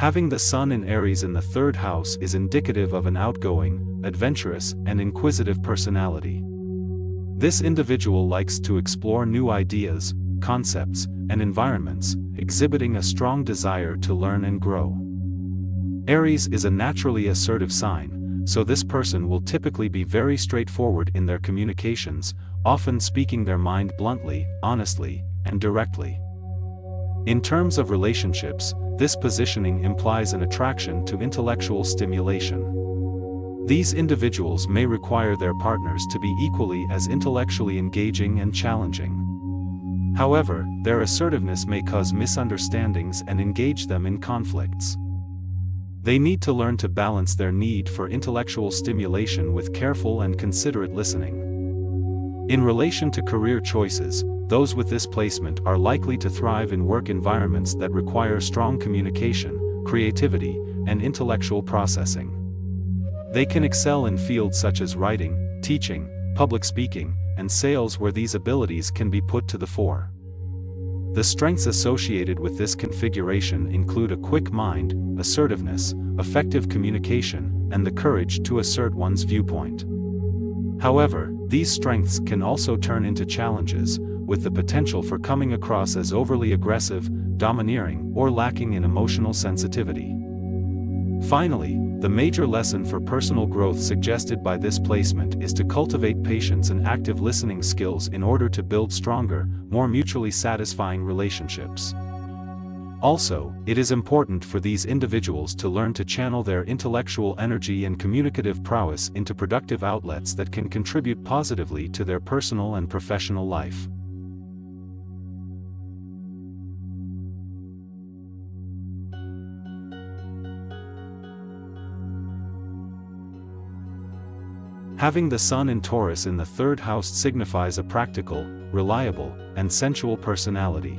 Having the Sun in Aries in the third house is indicative of an outgoing, adventurous, and inquisitive personality. This individual likes to explore new ideas, concepts, and environments, exhibiting a strong desire to learn and grow. Aries is a naturally assertive sign, so this person will typically be very straightforward in their communications, often speaking their mind bluntly, honestly, and directly. In terms of relationships, this positioning implies an attraction to intellectual stimulation. These individuals may require their partners to be equally as intellectually engaging and challenging. However, their assertiveness may cause misunderstandings and engage them in conflicts. They need to learn to balance their need for intellectual stimulation with careful and considerate listening. In relation to career choices, those with this placement are likely to thrive in work environments that require strong communication, creativity, and intellectual processing. They can excel in fields such as writing, teaching, public speaking, and sales where these abilities can be put to the fore. The strengths associated with this configuration include a quick mind, assertiveness, effective communication, and the courage to assert one's viewpoint. However, these strengths can also turn into challenges, with the potential for coming across as overly aggressive, domineering, or lacking in emotional sensitivity. Finally, the major lesson for personal growth suggested by this placement is to cultivate patience and active listening skills in order to build stronger, more mutually satisfying relationships. Also, it is important for these individuals to learn to channel their intellectual energy and communicative prowess into productive outlets that can contribute positively to their personal and professional life. Having the Sun in Taurus in the third house signifies a practical, reliable, and sensual personality.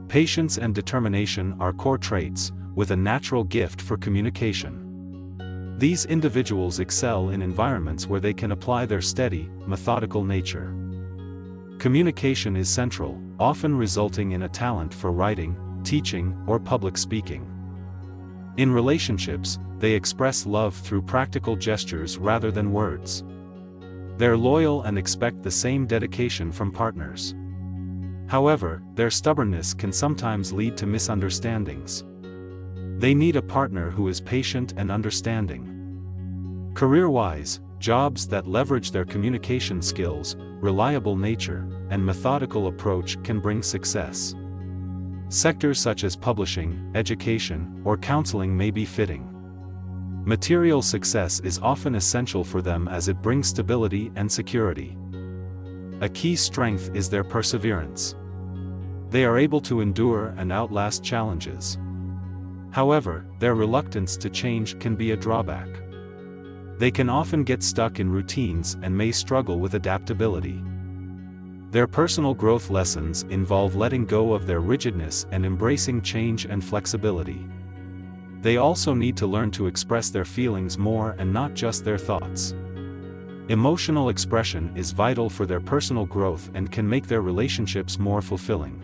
Patience and determination are core traits, with a natural gift for communication. These individuals excel in environments where they can apply their steady, methodical nature. Communication is central, often resulting in a talent for writing, teaching, or public speaking. In relationships, they express love through practical gestures rather than words. They're loyal and expect the same dedication from partners. However, their stubbornness can sometimes lead to misunderstandings. They need a partner who is patient and understanding. Career-wise, jobs that leverage their communication skills, reliable nature, and methodical approach can bring success. Sectors such as publishing, education, or counseling may be fitting. Material success is often essential for them as it brings stability and security. A key strength is their perseverance. They are able to endure and outlast challenges. However, their reluctance to change can be a drawback. They can often get stuck in routines and may struggle with adaptability. Their personal growth lessons involve letting go of their rigidness and embracing change and flexibility. They also need to learn to express their feelings more and not just their thoughts. Emotional expression is vital for their personal growth and can make their relationships more fulfilling.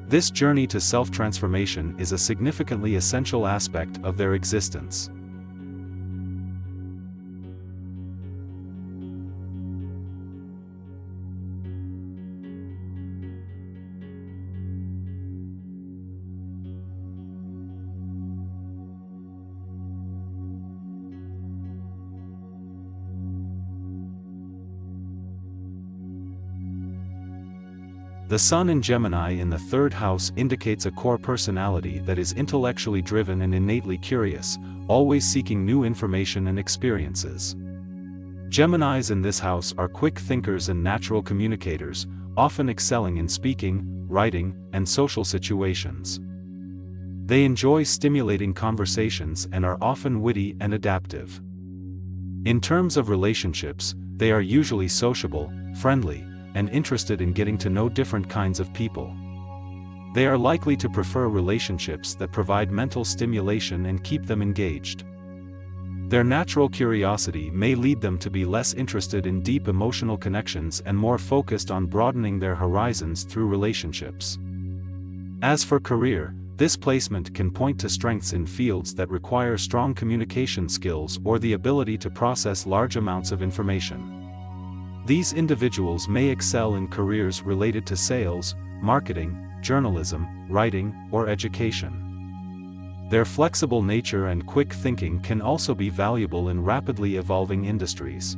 This journey to self-transformation is a significantly essential aspect of their existence. The Sun in Gemini in the third house indicates a core personality that is intellectually driven and innately curious, always seeking new information and experiences. Geminis in this house are quick thinkers and natural communicators, often excelling in speaking, writing, and social situations. They enjoy stimulating conversations and are often witty and adaptive. In terms of relationships, they are usually sociable, friendly, and interested in getting to know different kinds of people. They are likely to prefer relationships that provide mental stimulation and keep them engaged. Their natural curiosity may lead them to be less interested in deep emotional connections and more focused on broadening their horizons through relationships. As for career, this placement can point to strengths in fields that require strong communication skills or the ability to process large amounts of information. These individuals may excel in careers related to sales, marketing, journalism, writing, or education. Their flexible nature and quick thinking can also be valuable in rapidly evolving industries.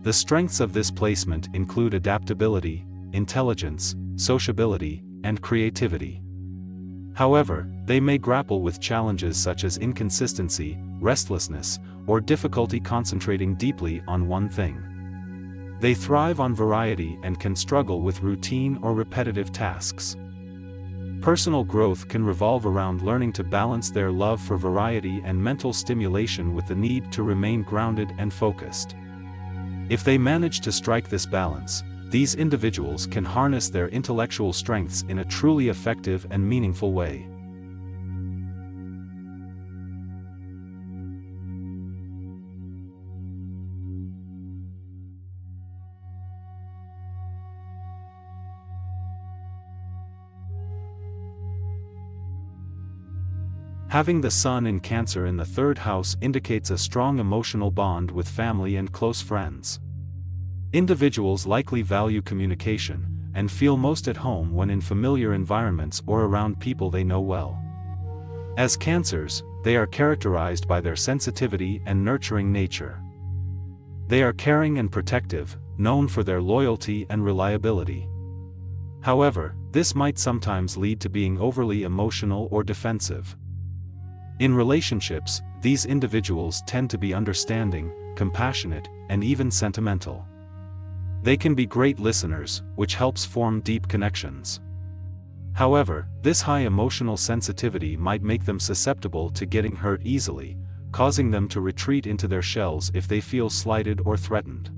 The strengths of this placement include adaptability, intelligence, sociability, and creativity. However, they may grapple with challenges such as inconsistency, restlessness, or difficulty concentrating deeply on one thing. They thrive on variety and can struggle with routine or repetitive tasks. Personal growth can revolve around learning to balance their love for variety and mental stimulation with the need to remain grounded and focused. If they manage to strike this balance, these individuals can harness their intellectual strengths in a truly effective and meaningful way. Having the Sun in Cancer in the third house indicates a strong emotional bond with family and close friends. Individuals likely value communication, and feel most at home when in familiar environments or around people they know well. As Cancers, they are characterized by their sensitivity and nurturing nature. They are caring and protective, known for their loyalty and reliability. However, this might sometimes lead to being overly emotional or defensive. In relationships, these individuals tend to be understanding, compassionate, and even sentimental. They can be great listeners, which helps form deep connections. However, this high emotional sensitivity might make them susceptible to getting hurt easily, causing them to retreat into their shells if they feel slighted or threatened.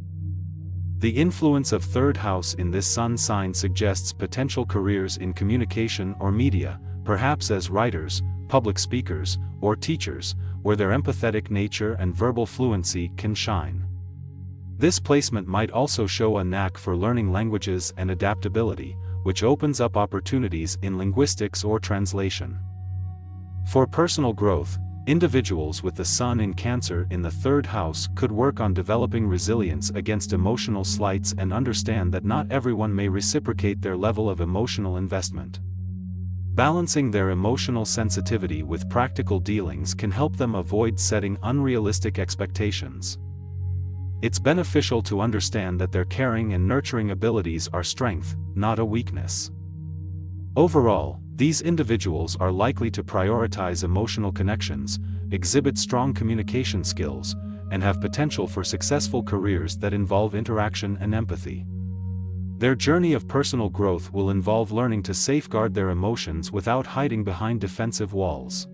The influence of third house in this Sun sign suggests potential careers in communication or media, perhaps as writers, public speakers, or teachers, where their empathetic nature and verbal fluency can shine. This placement might also show a knack for learning languages and adaptability, which opens up opportunities in linguistics or translation. For personal growth, individuals with the Sun in Cancer in the third house could work on developing resilience against emotional slights and understand that not everyone may reciprocate their level of emotional investment. Balancing their emotional sensitivity with practical dealings can help them avoid setting unrealistic expectations. It's beneficial to understand that their caring and nurturing abilities are strength, not a weakness. Overall, these individuals are likely to prioritize emotional connections, exhibit strong communication skills, and have potential for successful careers that involve interaction and empathy. Their journey of personal growth will involve learning to safeguard their emotions without hiding behind defensive walls.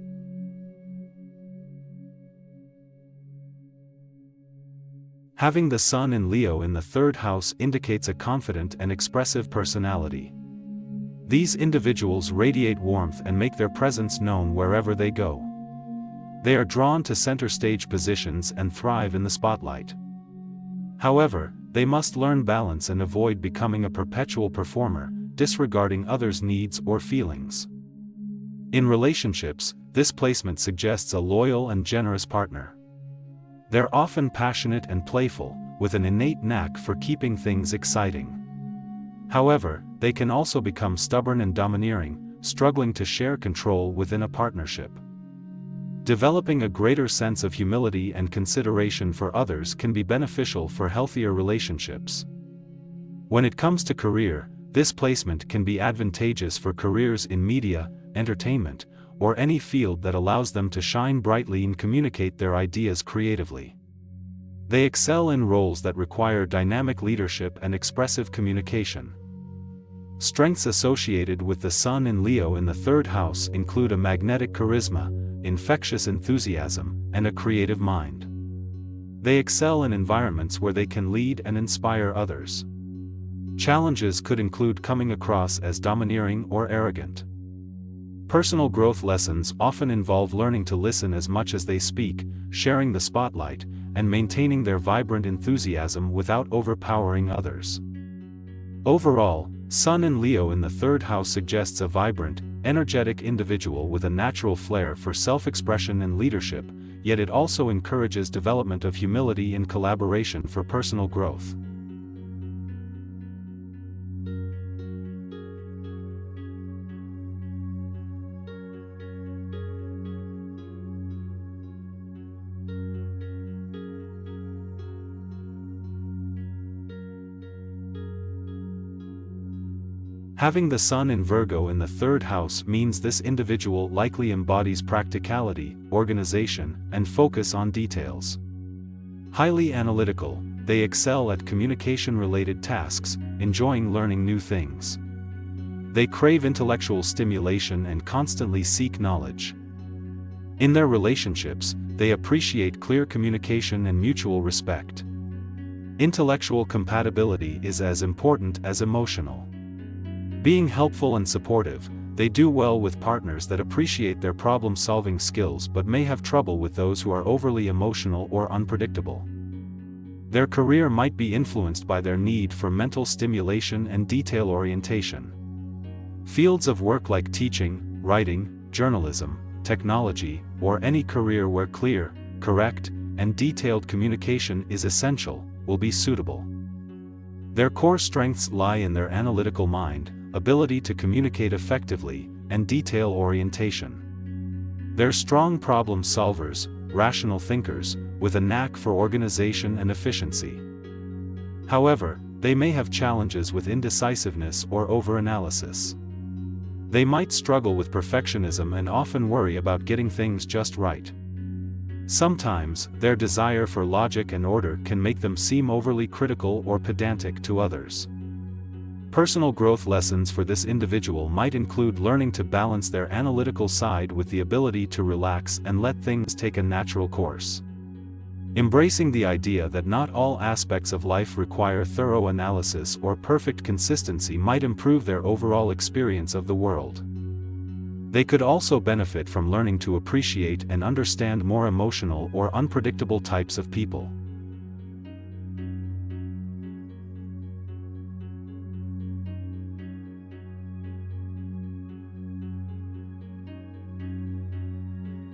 Having the Sun in Leo in the third house indicates a confident and expressive personality. These individuals radiate warmth and make their presence known wherever they go. They are drawn to center stage positions and thrive in the spotlight. However, they must learn balance and avoid becoming a perpetual performer, disregarding others' needs or feelings. In relationships, this placement suggests a loyal and generous partner. They're often passionate and playful, with an innate knack for keeping things exciting. However, they can also become stubborn and domineering, struggling to share control within a partnership. Developing a greater sense of humility and consideration for others can be beneficial for healthier relationships. When it comes to career, this placement can be advantageous for careers in media, entertainment, or any field that allows them to shine brightly and communicate their ideas creatively. They excel in roles that require dynamic leadership and expressive communication. Strengths associated with the Sun in Leo in the third house include a magnetic charisma, infectious enthusiasm, and a creative mind. They excel in environments where they can lead and inspire others. Challenges could include coming across as domineering or arrogant. Personal growth lessons often involve learning to listen as much as they speak, sharing the spotlight, and maintaining their vibrant enthusiasm without overpowering others. Overall, Sun in Leo in the third house suggests a vibrant, energetic individual with a natural flair for self-expression and leadership, yet it also encourages development of humility and collaboration for personal growth. Having the Sun in Virgo in the third house means this individual likely embodies practicality, organization, and focus on details. Highly analytical, they excel at communication-related tasks, enjoying learning new things. They crave intellectual stimulation and constantly seek knowledge. In their relationships, they appreciate clear communication and mutual respect. Intellectual compatibility is as important as emotional. Being helpful and supportive, they do well with partners that appreciate their problem-solving skills but may have trouble with those who are overly emotional or unpredictable. Their career might be influenced by their need for mental stimulation and detail orientation. Fields of work like teaching, writing, journalism, technology, or any career where clear, correct, and detailed communication is essential, will be suitable. Their core strengths lie in their analytical mind, ability to communicate effectively, and detail orientation. They're strong problem solvers, rational thinkers, with a knack for organization and efficiency. However, they may have challenges with indecisiveness or overanalysis. They might struggle with perfectionism and often worry about getting things just right. Sometimes, their desire for logic and order can make them seem overly critical or pedantic to others. Personal growth lessons for this individual might include learning to balance their analytical side with the ability to relax and let things take a natural course. Embracing the idea that not all aspects of life require thorough analysis or perfect consistency might improve their overall experience of the world. They could also benefit from learning to appreciate and understand more emotional or unpredictable types of people.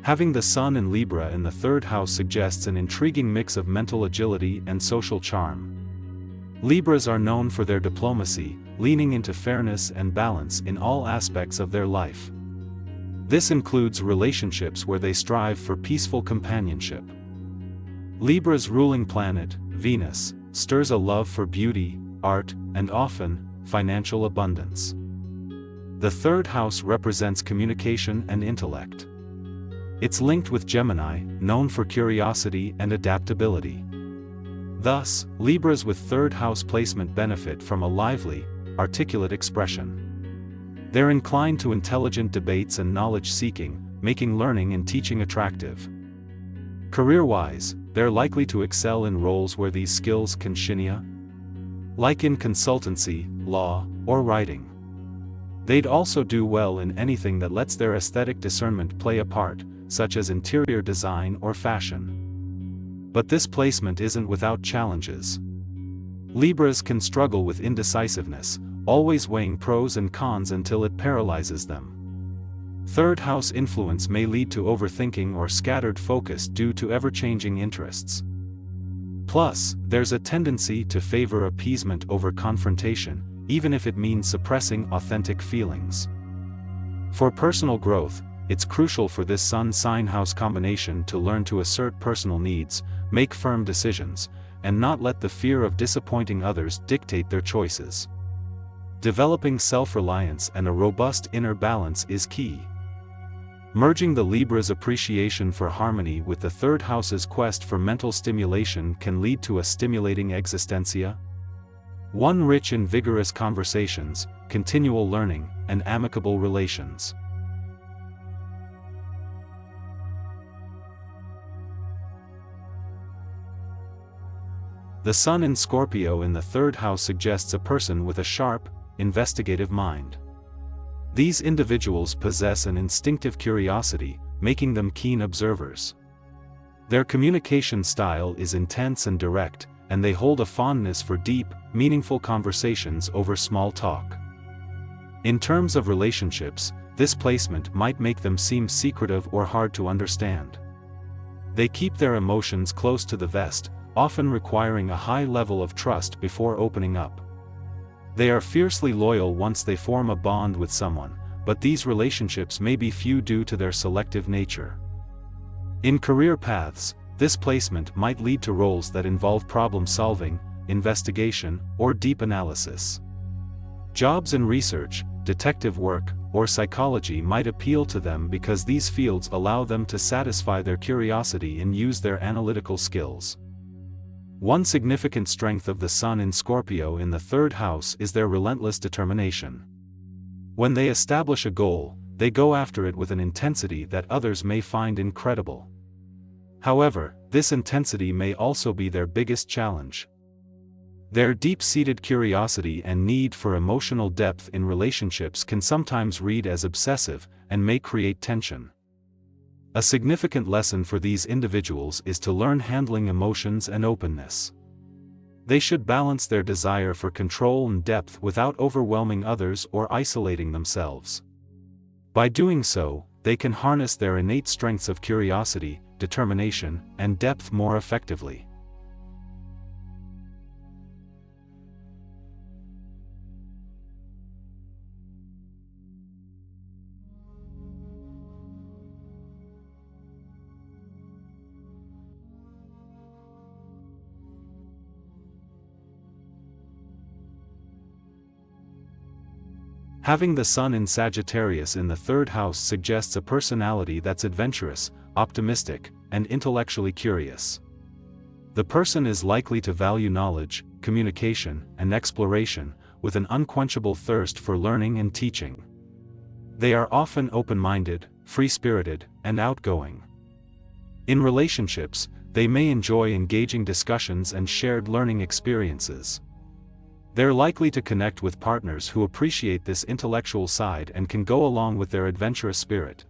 Having the Sun in Libra in the third house suggests an intriguing mix of mental agility and social charm. Libras are known for their diplomacy, leaning into fairness and balance in all aspects of their life. This includes relationships where they strive for peaceful companionship. Libra's ruling planet, Venus, stirs a love for beauty, art, and often, financial abundance. The third house represents communication and intellect. It's linked with Gemini, known for curiosity and adaptability. Thus, Libras with third house placement benefit from a lively, articulate expression. They're inclined to intelligent debates and knowledge-seeking, making learning and teaching attractive. Career-wise, they're likely to excel in roles where these skills can shine, like in consultancy, law, or writing. They'd also do well in anything that lets their aesthetic discernment play a part, such as interior design or fashion. But this placement isn't without challenges. Libras can struggle with indecisiveness, always weighing pros and cons until it paralyzes them. Third house influence may lead to overthinking or scattered focus due to ever-changing interests. Plus, there's a tendency to favor appeasement over confrontation, even if it means suppressing authentic feelings. For personal growth, it's crucial for this Sun sign house combination to learn to assert personal needs, make firm decisions, and not let the fear of disappointing others dictate their choices. Developing self-reliance and a robust inner balance is key. Merging the Libra's appreciation for harmony with the third house's quest for mental stimulation can lead to a stimulating existencia. One rich in vigorous conversations, continual learning, and amicable relations. The Sun in Scorpio in the third house suggests a person with a sharp, investigative mind. These individuals possess an instinctive curiosity, making them keen observers. Their communication style is intense and direct, and they hold a fondness for deep, meaningful conversations over small talk. In terms of relationships, this placement might make them seem secretive or hard to understand. They keep their emotions close to the vest, often requiring a high level of trust before opening up. They are fiercely loyal once they form a bond with someone, but these relationships may be few due to their selective nature. In career paths, this placement might lead to roles that involve problem-solving, investigation, or deep analysis. Jobs in research, detective work, or psychology might appeal to them because these fields allow them to satisfy their curiosity and use their analytical skills. One significant strength of the Sun in Scorpio in the third house is their relentless determination. When they establish a goal, they go after it with an intensity that others may find incredible. However, this intensity may also be their biggest challenge. Their deep-seated curiosity and need for emotional depth in relationships can sometimes read as obsessive and may create tension. A significant lesson for these individuals is to learn handling emotions and openness. They should balance their desire for control and depth without overwhelming others or isolating themselves. By doing so, they can harness their innate strengths of curiosity, determination, and depth more effectively. Having the Sun in Sagittarius in the third house suggests a personality that's adventurous, optimistic, and intellectually curious. The person is likely to value knowledge, communication, and exploration, with an unquenchable thirst for learning and teaching. They are often open-minded, free-spirited, and outgoing. In relationships, they may enjoy engaging discussions and shared learning experiences. They're likely to connect with partners who appreciate this intellectual side and can go along with their adventurous spirit.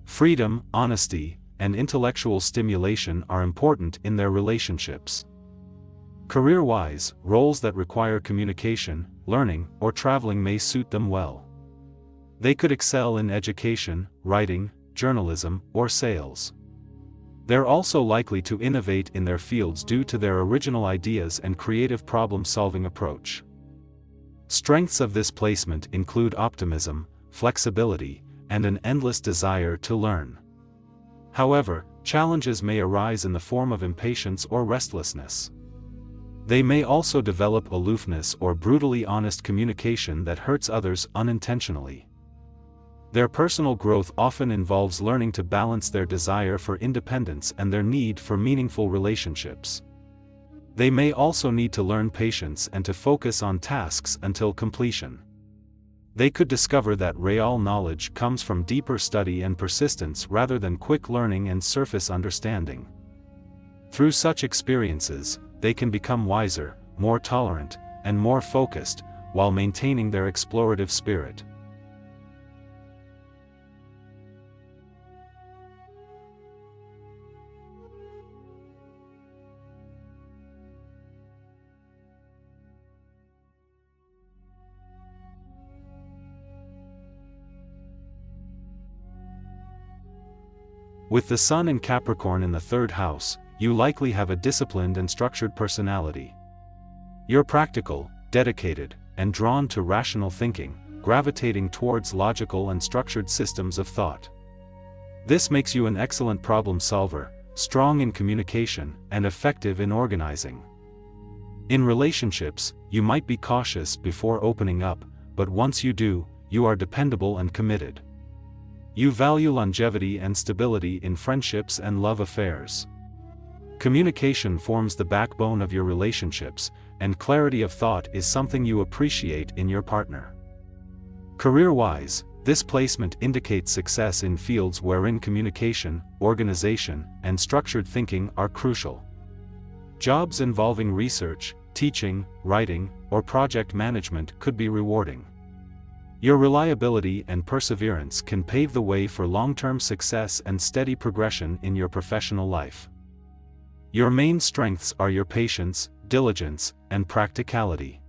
Freedom, honesty, and intellectual stimulation are important in their relationships. Career-wise, roles that require communication, learning, or traveling may suit them well. They could excel in education, writing, journalism, or sales. They're also likely to innovate in their fields due to their original ideas and creative problem-solving approach. Strengths of this placement include optimism, flexibility, and an endless desire to learn. However, challenges may arise in the form of impatience or restlessness. They may also develop aloofness or brutally honest communication that hurts others unintentionally. Their personal growth often involves learning to balance their desire for independence and their need for meaningful relationships. They may also need to learn patience and to focus on tasks until completion. They could discover that real knowledge comes from deeper study and persistence rather than quick learning and surface understanding. Through such experiences, they can become wiser, more tolerant, and more focused, while maintaining their explorative spirit. With the Sun in Capricorn in the third house, you likely have a disciplined and structured personality. You're practical, dedicated, and drawn to rational thinking, gravitating towards logical and structured systems of thought. This makes you an excellent problem solver, strong in communication, and effective in organizing. In relationships, you might be cautious before opening up, but once you do, you are dependable and committed. You value longevity and stability in friendships and love affairs. Communication forms the backbone of your relationships, and clarity of thought is something you appreciate in your partner. Career-wise, this placement indicates success in fields wherein communication, organization, and structured thinking are crucial. Jobs involving research, teaching, writing, or project management could be rewarding. Your reliability and perseverance can pave the way for long-term success and steady progression in your professional life. Your main strengths are your patience, diligence, and practicality.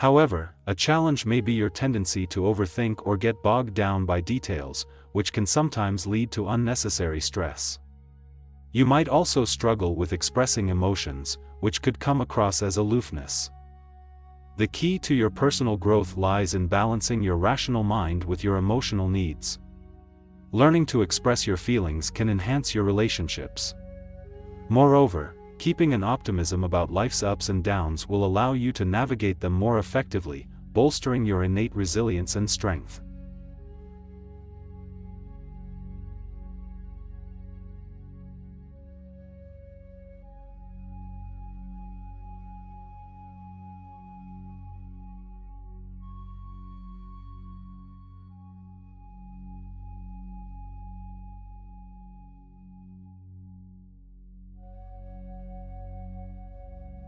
However, a challenge may be your tendency to overthink or get bogged down by details, which can sometimes lead to unnecessary stress. You might also struggle with expressing emotions, which could come across as aloofness. The key to your personal growth lies in balancing your rational mind with your emotional needs. Learning to express your feelings can enhance your relationships. Moreover, keeping an optimism about life's ups and downs will allow you to navigate them more effectively, bolstering your innate resilience and strength.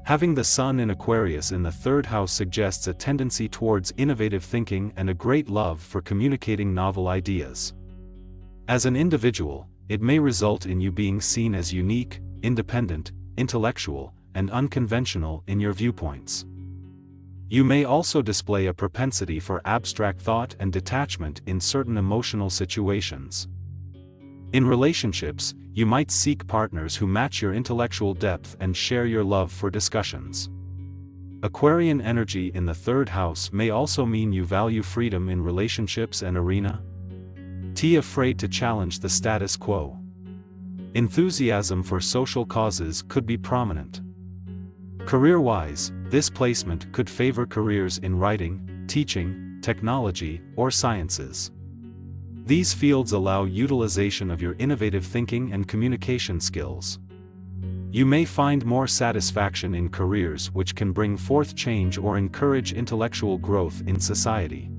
Having the Sun in Aquarius in the third house suggests a tendency towards innovative thinking and a great love for communicating novel ideas. As an individual, it may result in you being seen as unique, independent, intellectual, and unconventional in your viewpoints. You may also display a propensity for abstract thought and detachment in certain emotional situations. In relationships, you might seek partners who match your intellectual depth and share your love for discussions. Aquarian energy in the third house may also mean you value freedom in relationships and arena. Afraid to challenge the status quo. Enthusiasm for social causes could be prominent. Career-wise, this placement could favor careers in writing, teaching, technology, or sciences. These fields allow utilization of your innovative thinking and communication skills. You may find more satisfaction in careers which can bring forth change or encourage intellectual growth in society.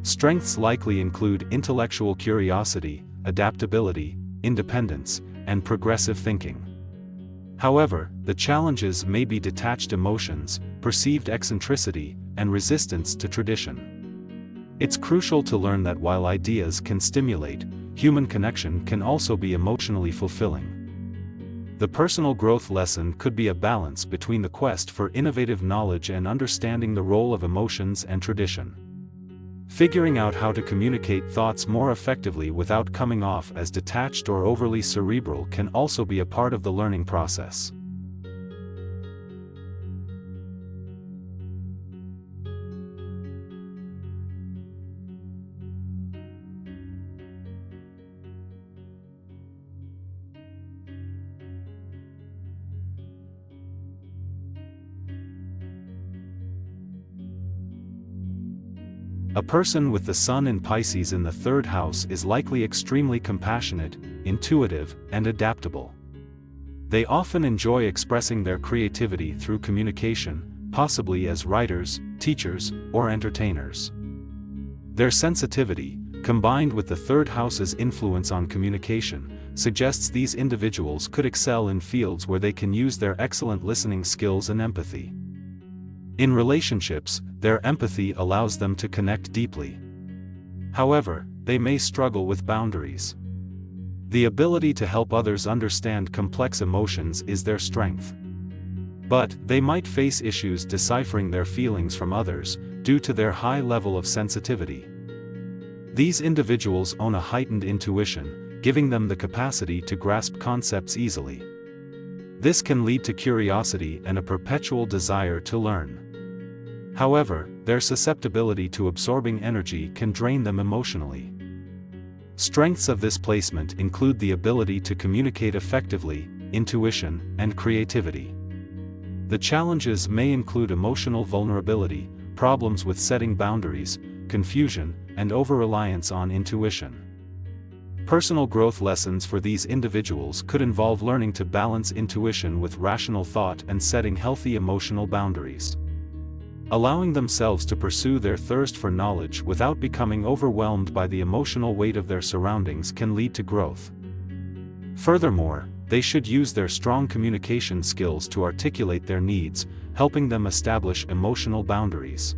Strengths likely include intellectual curiosity, adaptability, independence, and progressive thinking. However, the challenges may be detached emotions, perceived eccentricity, and resistance to tradition. It's crucial to learn that while ideas can stimulate, human connection can also be emotionally fulfilling. The personal growth lesson could be a balance between the quest for innovative knowledge and understanding the role of emotions and tradition. Figuring out how to communicate thoughts more effectively without coming off as detached or overly cerebral can also be a part of the learning process. A person with the Sun in Pisces in the third house is likely extremely compassionate, intuitive, and adaptable. They often enjoy expressing their creativity through communication, possibly as writers, teachers, or entertainers. Their sensitivity, combined with the third house's influence on communication, suggests these individuals could excel in fields where they can use their excellent listening skills and empathy. In relationships, their empathy allows them to connect deeply. However, they may struggle with boundaries. The ability to help others understand complex emotions is their strength. But they might face issues deciphering their feelings from others, due to their high level of sensitivity. These individuals own a heightened intuition, giving them the capacity to grasp concepts easily. This can lead to curiosity and a perpetual desire to learn. However, their susceptibility to absorbing energy can drain them emotionally. Strengths of this placement include the ability to communicate effectively, intuition, and creativity. The challenges may include emotional vulnerability, problems with setting boundaries, confusion, and over-reliance on intuition. Personal growth lessons for these individuals could involve learning to balance intuition with rational thought and setting healthy emotional boundaries. Allowing themselves to pursue their thirst for knowledge without becoming overwhelmed by the emotional weight of their surroundings can lead to growth. Furthermore, they should use their strong communication skills to articulate their needs, helping them establish emotional boundaries.